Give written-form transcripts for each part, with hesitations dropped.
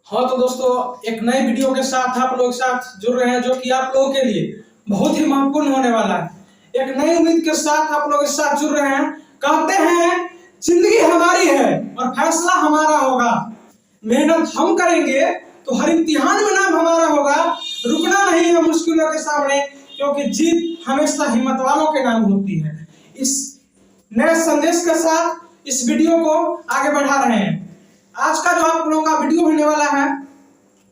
हाँ तो दोस्तों, एक नए वीडियो के साथ आप लोग के साथ जुड़ रहे हैं जो कि आप लोगों के लिए बहुत ही महत्वपूर्ण होने वाला है। एक नई उम्मीद के साथ आप लोग के साथ जुड़ रहे हैं। कहते हैं जिंदगी हमारी है और फैसला हमारा होगा। मेहनत हम करेंगे तो हर इम्तिहान में नाम हमारा होगा। रुकना नहीं है मुश्किलों के सामने, क्योंकि जीत हमेशा हिम्मत वालों के नाम होती है। इस नए संदेश के साथ इस वीडियो को आगे बढ़ा रहे हैं। आज का जो आप लोगों का वीडियो होने वाला है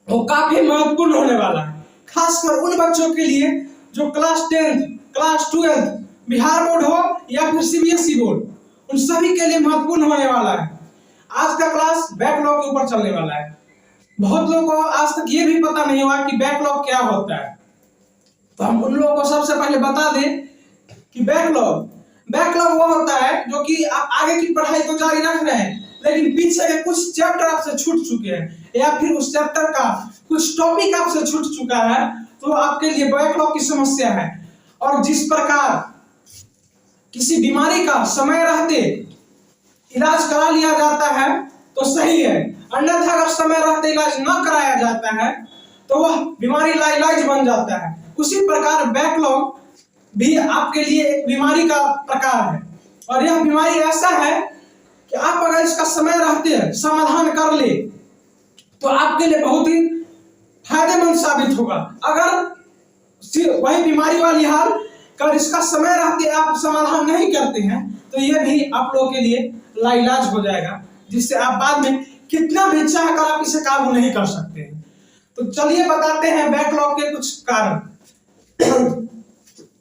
वो काफी महत्वपूर्ण होने वाला है, खासकर उन बच्चों के लिए जो क्लास 10, क्लास 12, बिहार बोर्ड हो या फिर सीबीएसई बोर्ड, उन सभी के लिए महत्वपूर्ण होने वाला है। आज का क्लास बैकलॉग के ऊपर चलने वाला है। बहुत लोगों को आज तक ये भी पता नहीं हुआ कि बैकलॉग क्या होता है, तो हम उन लोगों को सबसे पहले बता दें कि बैकलॉग वो होता है जो कि आप आगे की पढ़ाई को जारी रख रहे हैं, लेकिन पीछे के कुछ चैप्टर आपसे छूट चुके हैं या फिर उस चैप्टर का कुछ टॉपिक आपसे छूट चुका है, तो आपके लिए बैकलॉग की समस्या है। और जिस प्रकार किसी बीमारी का समय रहते इलाज करा लिया जाता है तो सही है, अन्यथा अगर समय रहते इलाज न कराया जाता है तो वह बीमारी लाइलाज बन जाता है। उसी प्रकार बैकलॉग भी आपके लिए एक बीमारी का प्रकार है, और यह बीमारी ऐसा है कि आप अगर इसका समय रहते समाधान कर ले तो आपके लिए बहुत ही फायदेमंद साबित होगा। अगर वही बीमारी वाली हाल कर इसका समय रहते आप समाधान नहीं करते हैं तो यह भी आप लोगों के लिए लाइलाज हो जाएगा, जिससे आप बाद में कितना भी चाह कर आप इसे काबू नहीं कर सकते हैं। तो चलिए बताते हैं बैकलॉग के कुछ कारण।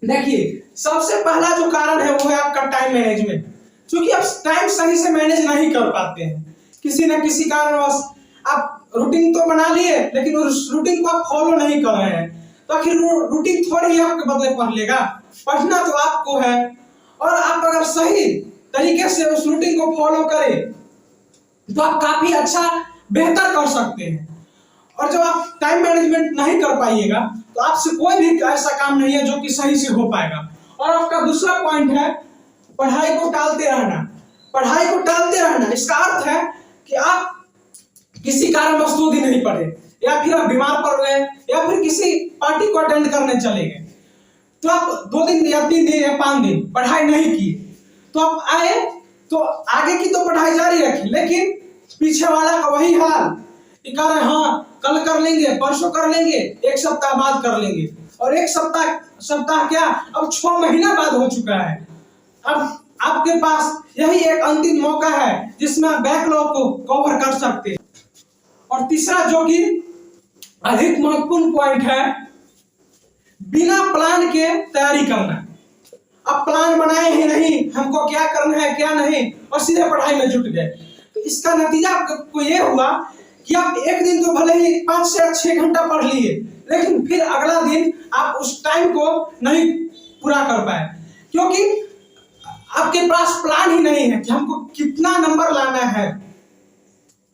देखिए, सबसे पहला जो कारण है वो है आपका टाइम मैनेजमेंट। क्योंकि आप टाइम सही से मैनेज नहीं कर पाते हैं, किसी न किसी कारणवश आप रूटीन तो बना लिए लेकिन उस रूटीन को आप फॉलो नहीं कर रहे हैं, तो आखिर रूटीन थोड़ी ही आपके बदले पढ़ लेगा। पढ़ना तो आपको है, और आप अगर सही तरीके से उस रूटीन को फॉलो करें तो आप काफी अच्छा बेहतर कर सकते हैं। और जब आप टाइम मैनेजमेंट नहीं कर पाइएगा तो आपसे कोई भी ऐसा काम नहीं है जो कि सही से हो पाएगा। और आपका दूसरा पॉइंट है पढ़ाई को टालते रहना। पढ़ाई को टालते रहना इसका अर्थ है कि आप किसी कारणवश 2 दिन नहीं पढ़े, या फिर आप बीमार पड़ गए, या फिर किसी पार्टी को अटेंड करने चले गए, तो आप 2 दिन या 3 दिन या 5 दिन पढ़ाई नहीं की, तो आप आए तो आगे की तो पढ़ाई जारी रखी, लेकिन पीछे वाला का वही हाल कि कह रहे हाँ कल कर लेंगे, परसों कर लेंगे, 1 सप्ताह बाद कर लेंगे। और 1 सप्ताह क्या, अब 6 महीना बाद हो चुका है। अब आपके पास यही एक अंतिम मौका है जिसमें आप बैकलॉग को कवर कर सकते हैं। और तीसरा जो कि अधिक महत्वपूर्ण पॉइंट है, बिना प्लान के तैयारी करना। अब प्लान बनाए ही नहीं हमको क्या करना है क्या नहीं, और सीधे पढ़ाई में जुट गए, तो इसका नतीजा आपको ये हुआ कि आप एक दिन तो भले ही 5 से 6 घंटा पढ़ लिए, लेकिन फिर अगला दिन आप उस टाइम को नहीं पूरा कर पाए, क्योंकि आपके पास प्लान ही नहीं है कि हमको कितना नंबर लाना है।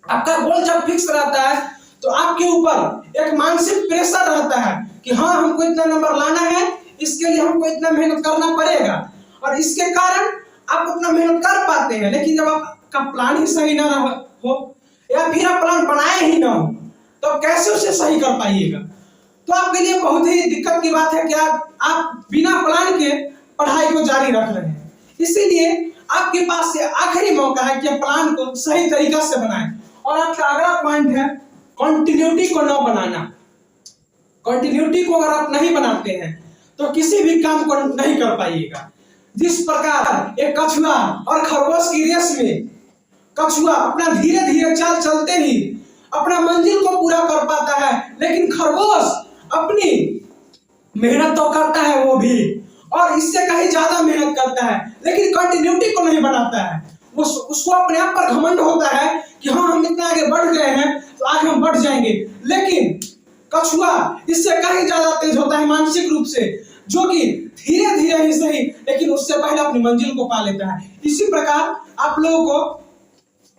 आपका गोल जब फिक्स रहता है तो आपके ऊपर एक मानसिक प्रेशर रहता है कि हाँ हमको इतना नंबर लाना है, इसके लिए हमको इतना मेहनत करना पड़ेगा, और इसके कारण आप उतना मेहनत कर पाते हैं। लेकिन जब आपका प्लान ही सही ना हो या फिर आप प्लान बनाए ही ना हो तो कैसे उसे सही कर पाइएगा। तो आपके लिए बहुत ही दिक्कत की बात है कि आप बिना प्लान के पढ़ाई को जारी रख रहे हैं। इसीलिए आपके पास ये आखिरी मौका है कि आप प्लान को सही तरीका से बनाएं। और आपका अगला पॉइंट है कंटिन्यूटी को न बनाना। कंटिन्यूटी को अगर आप नहीं बनाते हैं तो किसी भी काम को नहीं कर पाइएगा। जिस प्रकार एक कछुआ और खरगोश की रेस में कछुआ अपना धीरे धीरे चाल चलते ही अपना मंजिल को पूरा कर पाता है, लेकिन खरगोश अपनी मेहनत तो करता है वो भी, और इससे कहीं ज्यादा मेहनत करता है, लेकिन कंटिन्यूटी को नहीं बनाता है। उसको अपने आप पर घमंड होता है कि हाँ हम इतना आगे बढ़ गए हैं तो आगे हम बढ़ जाएंगे, लेकिन कछुआ इससे कहीं ज्यादा तेज होता है मानसिक रूप से, जो कि धीरे धीरे ही सही लेकिन उससे पहले अपनी मंजिल को पा लेता है। इसी प्रकार आप लोगों को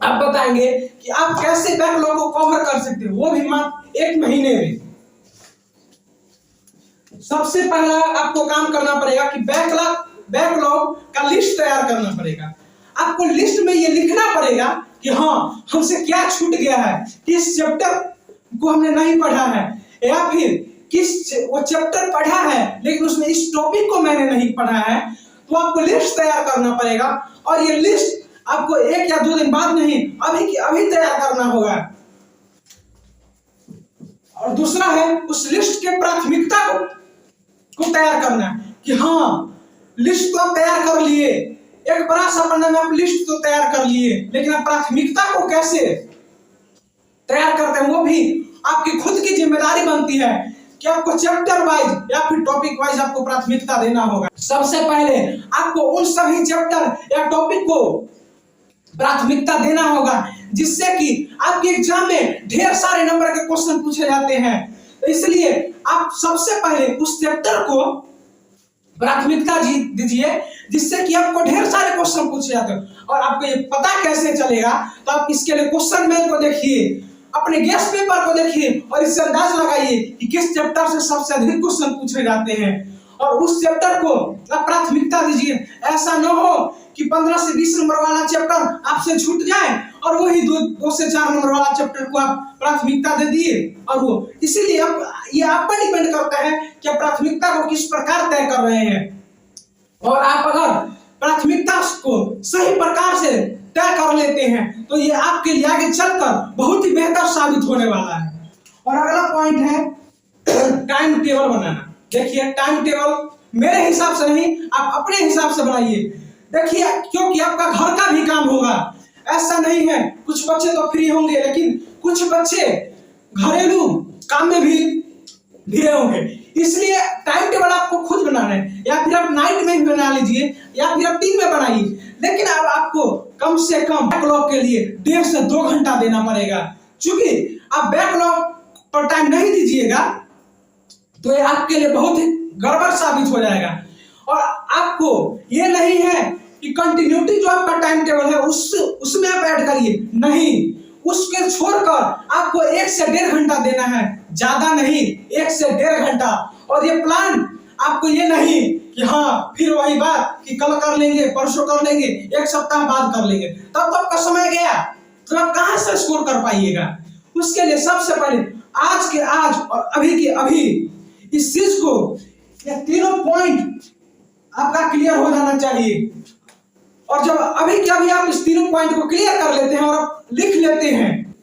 आप बताएंगे कि आप कैसे बैकलॉग को कवर कर सकते हैं, वो भी मात्र 1 महीने में। सबसे पहला आपको काम करना पड़ेगा कि बैकलॉग का लिस्ट तैयार करना पड़ेगा। आपको लिस्ट में ये लिखना पड़ेगा कि हाँ हमसे क्या छूट गया है, किस चैप्टर को हमने नहीं पढ़ा है, या फिर किस वो चैप्टर पढ़ा है लेकिन उसमें इस टॉपिक को मैंने नहीं पढ़ा है, तो आपको लिस्ट तैयार करना पड़ेगा। और ये लिस्ट आपको 1 या 2 दिन बाद नहीं, अभी की अभी तैयार करना होगा। और दूसरा है उस लिस्ट के प्राथमिकता को तैयार करना कि हाँ, लिस्ट तो आप तैयार कर लिए, एक बड़ा सा पन्ना में आप लिस्ट तो तैयार कर लिए, लेकिन आप प्राथमिकता को कैसे तैयार करते हैं वो भी आपकी खुद की जिम्मेदारी बनती है कि आपको चैप्टर वाइज या फिर टॉपिक वाइज आपको प्राथमिकता देना होगा। सबसे पहले आपको उन सभी चैप्टर या टॉपिक को प्राथमिकता देना होगा जिससे कि आपके एग्जाम में ढेर सारे नंबर के क्वेश्चन पूछे जाते हैं। इसलिए आप सबसे पहले उस चैप्टर को प्राथमिकता दीजिए जिससे कि आपको ढेर सारे क्वेश्चन पूछे जाते हैं। और आपको ये पता कैसे चलेगा, तो आप इसके लिए क्वेश्चन बैंक को देखिए, अपने गेस्ट पेपर को देखिए और इससे अंदाज लगाइए कि किस चैप्टर से सबसे अधिक क्वेश्चन पूछे जाते हैं और उस चैप्टर को आप प्राथमिकता दीजिए। ऐसा न हो कि 15 से 20 नंबर वाला चैप्टर आपसे छूट जाए और वही 2 से 4 नंबर वाला चैप्टर को आप प्राथमिकता दे दिए। और वो इसीलिए ये आप पर डिपेंड करता है कि आप प्राथमिकता को किस प्रकार तय कर रहे हैं। और आप अगर प्राथमिकता को सही प्रकार से तय कर लेते हैं तो ये आपके लिए आगे चलकर बहुत ही बेहतर साबित होने वाला है। और अगला पॉइंट है टाइम टेबल बनाना। देखिए, टाइम टेबल मेरे हिसाब से नहीं, आप अपने हिसाब से बनाइए। देखिए, क्योंकि आपका घर का भी काम होगा, ऐसा नहीं है कुछ बच्चे तो फ्री होंगे लेकिन कुछ बच्चे घरेलू काम में भी घिरे होंगे। इसलिए टाइम टेबल आपको खुद बनाना है, या फिर आप नाइट में भी बना लीजिए या फिर आप दिन में बनाइए, लेकिन अब आपको कम से कम बैकलॉग के लिए 1.5 से 2 घंटा देना पड़ेगा। क्योंकि आप बैकलॉग पर टाइम नहीं दीजिएगा तो ये आपके लिए बहुत ही गड़बड़ साबित हो जाएगा। और आपको ये नहीं है कि कंटिन्यूटी जो आपका टाइम टेबल है उसमें आप ऐड करिए, नहीं, उसके छोड़कर आपको 1 से 1.5 घंटा देना है, ज्यादा नहीं, 1 से 1.5 घंटा। और ये प्लान आपको ये नहीं कि हाँ फिर वही बात कि कल कर लेंगे, परसों कर लेंगे, 1 सप्ताह बाद कर लेंगे, तब तक का समय गया तो आप कहां से स्कोर कर पाइएगा। उसके लिए सबसे पहले आज के आज और अभी के अभी इस चीज को, ये तीनों पॉइंट आपका क्लियर हो जाना चाहिए। और जब अभी के अभी आप इस तीनों पॉइंट को क्लियर कर लेते हैं और आप लिख लेते हैं,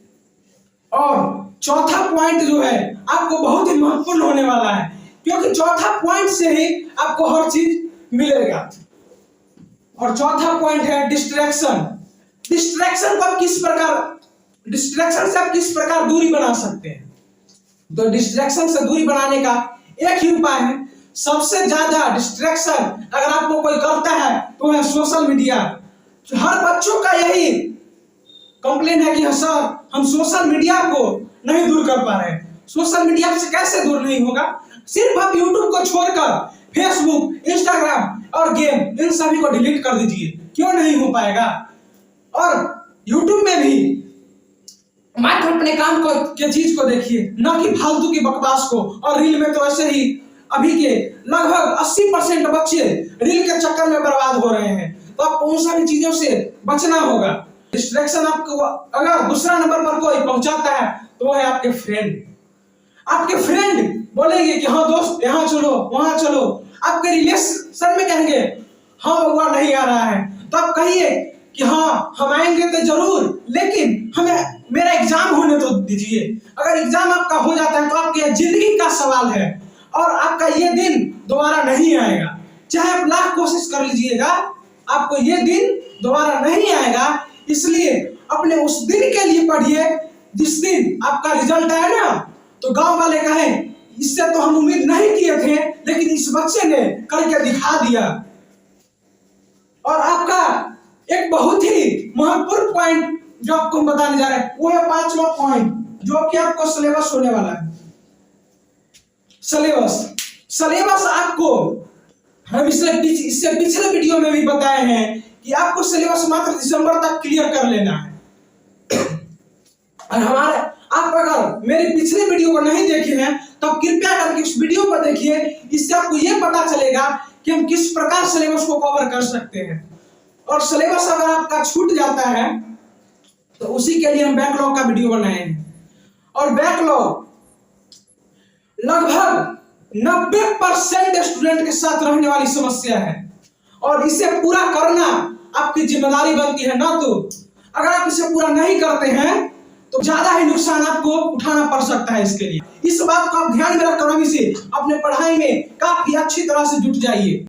और चौथा पॉइंट जो है आपको बहुत ही महत्वपूर्ण होने वाला है, क्योंकि चौथा पॉइंट से ही आपको हर चीज मिलेगा। और चौथा पॉइंट है डिस्ट्रैक्शन। डिस्ट्रैक्शन से आप किस प्रकार दूरी बना सकते हैं। तो डिस्ट्रैक्शन से दूरी बनाने का एक ही उपाय है। सबसे ज्यादा डिस्ट्रैक्शन अगर आपको कोई करता है तो है सोशल मीडिया। हर बच्चों का यही कंप्लेन है कि सर हम सोशल मीडिया को नहीं दूर कर पा रहे हैं। सोशल मीडिया से कैसे दूर नहीं होगा, सिर्फ आप यूट्यूब को छोड़कर फेसबुक, इंस्टाग्राम और गेम इन सभी को डिलीट कर दीजिए, क्यों नहीं हो पाएगा। और यूट्यूब में भी मात्र अपने काम को के चीज को देखिए, न कि फालतू की बकवास को। और रील में तो ऐसे ही अभी के लगभग 80% बच्चे रील के चक्कर में बर्बाद हो रहे हैं। तो आपको उन सभी चीजों से बचना होगा। डिस्ट्रैक्शन आपको अगर दूसरा नंबर पर कोई पहुंचाता है तो वो है आपके फ्रेंड। आपके फ्रेंड बोलेंगे कि हाँ दोस्त यहाँ चलो वहां चलो, आपके रिलेशन में कहेंगे हाँ बउआ नहीं आ रहा है, तो आप कहिए कि हाँ हम आएंगे तो जरूर, लेकिन हमें मेरा एग्जाम होने तो दीजिए। अगर एग्जाम आपका हो जाता है तो आपके जिंदगी का सवाल है और आपका ये दिन दोबारा नहीं आएगा। चाहे आप लाख कोशिश कर लीजिएगा, आपको ये दिन दोबारा नहीं आएगा। इसलिए अपने उस दिन के लिए पढ़िए जिस दिन आपका रिजल्ट आए ना तो गांव वाले कहें इससे तो हम उम्मीद नहीं किए थे, लेकिन इस बच्चे ने करके दिखा दिया। और आपका एक बहुत ही महत्वपूर्ण पॉइंट जो आपको हम बताने जा रहे हैं वो है 5वां पॉइंट, जो कि आपको सिलेबस होने वाला है। सिलेबस आपको हम इससे पिछले वीडियो में भी बताए हैं कि आपको सिलेबस मात्र दिसंबर तक क्लियर कर लेना है। और आप अगर मेरे पिछले वीडियो को नहीं देखे हैं तो कृपया करके इस वीडियो को देखिए। इससे आपको यह पता चलेगा कि हम किस प्रकार सिलेबस को कवर कर सकते हैं। और सिलेबस अगर आपका छूट जाता है तो उसी के लिए हम बैकलॉग का वीडियो बनाए हैं। और बैकलॉग लगभग 90% स्टूडेंट के साथ रहने वाली समस्या है और इसे पूरा करना आपकी जिम्मेदारी बनती है ना। तो अगर आप इसे पूरा नहीं करते हैं तो ज्यादा ही नुकसान आपको उठाना पड़ सकता है। इसके लिए इस बात को आप ध्यान में रखकर अभी से अपने पढ़ाई में काफी अच्छी तरह से जुट जाइए।